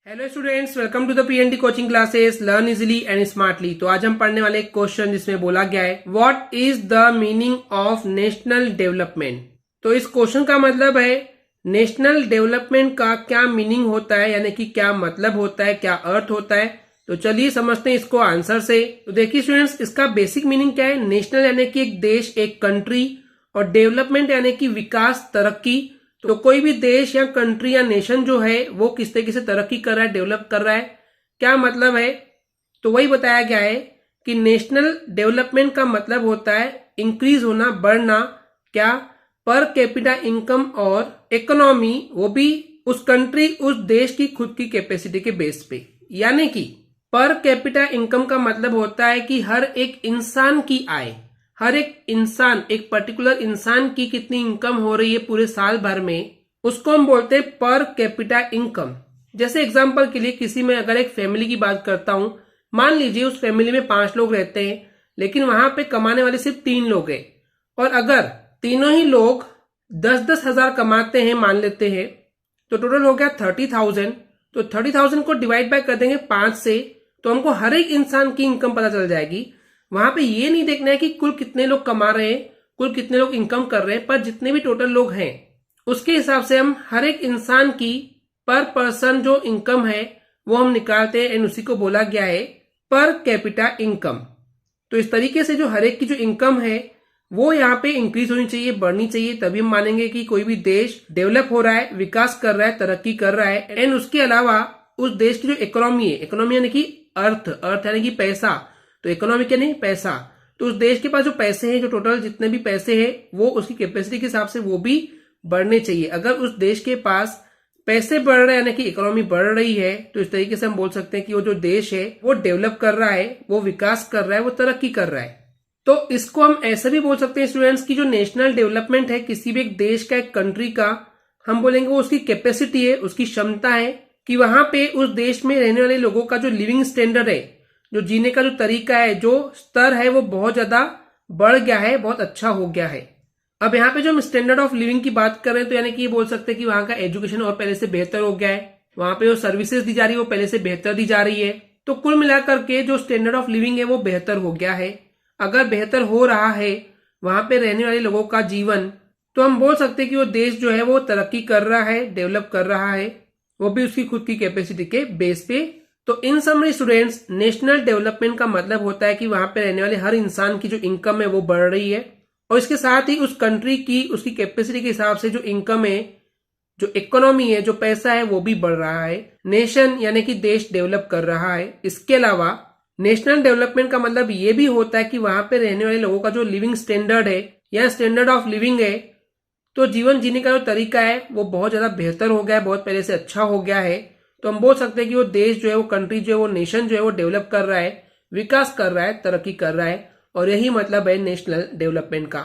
Hello students, welcome to the PND coaching classes learn easily and smartly. तो आज हम पढ़ने वाले एक क्वेश्चन जिसमें बोला गया है what is the meaning of national development. तो इस क्वेश्चन का मतलब है नेशनल डेवलपमेंट का क्या मीनिंग होता है, यानी कि क्या मतलब होता है, क्या अर्थ होता है। तो चलिए समझते हैं इसको आंसर से। तो देखिए स्टूडेंट्स, इसका बेसिक मीनिंग क्या है। नेशनल यानी कि एक देश, एक कंट्री, और डेवलपमेंट यानी कि विकास, तरक्की। तो कोई भी देश या कंट्री या नेशन जो है वो किस तरीके से तरक्की कर रहा है, डेवलप कर रहा है, क्या मतलब है। तो वही बताया गया है कि नेशनल डेवलपमेंट का मतलब होता है इंक्रीज होना, बढ़ना, क्या, पर कैपिटा इनकम और इकोनॉमी, वो भी उस कंट्री, उस देश की खुद की कैपेसिटी के बेस पे। यानी कि पर कैपिटा इनकम का मतलब होता है कि हर एक इंसान की आय, हर एक इंसान, एक पर्टिकुलर इंसान की कितनी इनकम हो रही है पूरे साल भर में, उसको हम बोलते हैं पर कैपिटा इनकम। जैसे एग्जांपल के लिए किसी में अगर एक फैमिली की बात करता हूं, मान लीजिए उस फैमिली में 5 लोग रहते हैं, लेकिन वहां पे कमाने वाले सिर्फ 3 लोग हैं, और अगर तीनों ही लोग 10-10 हजार कमाते हैं मान लेते हैं, तो टोटल हो गया 30,000। तो 30,000 को डिवाइड बाय कर देंगे 5 से, तो हमको हर एक इंसान की इनकम पता चल जाएगी। वहां पे ये नहीं देखना है कि कुल कितने लोग कमा रहे हैं, कुल कितने लोग इनकम कर रहे हैं, पर जितने भी टोटल लोग हैं उसके हिसाब से हम हर एक इंसान की पर पर्सन जो इनकम है वो हम निकालते हैं, एंड उसी को बोला गया है पर कैपिटा इनकम। तो इस तरीके से जो हर एक की जो इनकम है वो यहाँ पे इंक्रीज होनी चाहिए, बढ़नी चाहिए, तभी हम मानेंगे कि कोई भी देश डेवलप हो रहा है, विकास कर रहा है, तरक्की कर रहा है। एंड उसके अलावा उस देश की जो इकोनॉमी है, इकोनॉमी यानी कि अर्थ यानी कि पैसा, तो इकोनॉमी क्या नहीं, पैसा। तो उस देश के पास जो पैसे हैं, जो टोटल जितने भी पैसे हैं वो उसकी कैपेसिटी के हिसाब से वो भी बढ़ने चाहिए। अगर उस देश के पास पैसे बढ़ रहे हैं यानी कि इकोनॉमी बढ़ रही है, तो इस तरीके से हम बोल सकते हैं कि वो जो देश है वो डेवलप कर रहा है, वो विकास कर रहा है, वो तरक्की कर रहा है। तो इसको हम ऐसा भी बोल सकते हैं स्टूडेंट्स की जो नेशनल डेवलपमेंट है किसी भी एक देश का, एक कंट्री का, हम बोलेंगे वो उसकी कैपेसिटी है, उसकी क्षमता है कि वहां पे उस देश में रहने वाले लोगों का जो लिविंग स्टैंडर्ड है, जो जीने का जो तरीका है, जो स्तर है, वो बहुत ज्यादा बढ़ गया है, बहुत अच्छा हो गया है। अब यहाँ पे जो हम स्टैंडर्ड ऑफ लिविंग की बात कर रहे हैं, तो यानी कि ये बोल सकते हैं कि वहां का एजुकेशन और पहले से बेहतर हो गया है, वहां पे जो सर्विसेज दी जा रही है वो पहले से बेहतर दी जा रही है। तो कुल मिलाकर के जो स्टैंडर्ड ऑफ लिविंग है वो बेहतर हो गया है। अगर बेहतर हो रहा है वहां पे रहने वाले लोगों का जीवन, तो हम बोल सकते हैं कि वो देश जो है वो तरक्की कर रहा है, डेवलप कर रहा है, वो भी उसकी खुद की कैपेसिटी के बेस पे। तो इन समरी स्टूडेंट्स, नेशनल डेवलपमेंट का मतलब होता है कि वहां पे रहने वाले हर इंसान की जो इनकम है वो बढ़ रही है, और इसके साथ ही उस कंट्री की, उसकी कैपेसिटी के हिसाब से जो इनकम है, जो इकोनॉमी है, जो पैसा है, वो भी बढ़ रहा है। नेशन यानी कि देश डेवलप कर रहा है। इसके अलावा नेशनल डेवलपमेंट का मतलब ये भी होता है कि वहां पे रहने वाले लोगों का जो लिविंग स्टैंडर्ड है या स्टैंडर्ड ऑफ लिविंग है, तो जीवन जीने का जो तरीका है वो बहुत ज्यादा बेहतर हो गया है, बहुत पहले से अच्छा हो गया है। तो हम बोल सकते हैं कि वो देश जो है, वो कंट्री जो है, वो नेशन जो है वो डेवलप कर रहा है, विकास कर रहा है, तरक्की कर रहा है, और यही मतलब है नेशनल डेवलपमेंट का।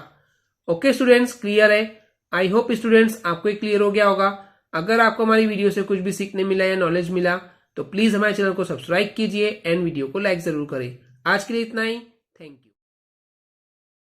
ओके स्टूडेंट्स, क्लियर है? आई होप स्टूडेंट्स आपको क्लियर हो गया होगा। अगर आपको हमारी वीडियो से कुछ भी सीखने मिला या नॉलेज मिला तो प्लीज हमारे चैनल को सब्सक्राइब कीजिए एंड वीडियो को लाइक जरूर करें। आज के लिए इतना ही, थैंक यू।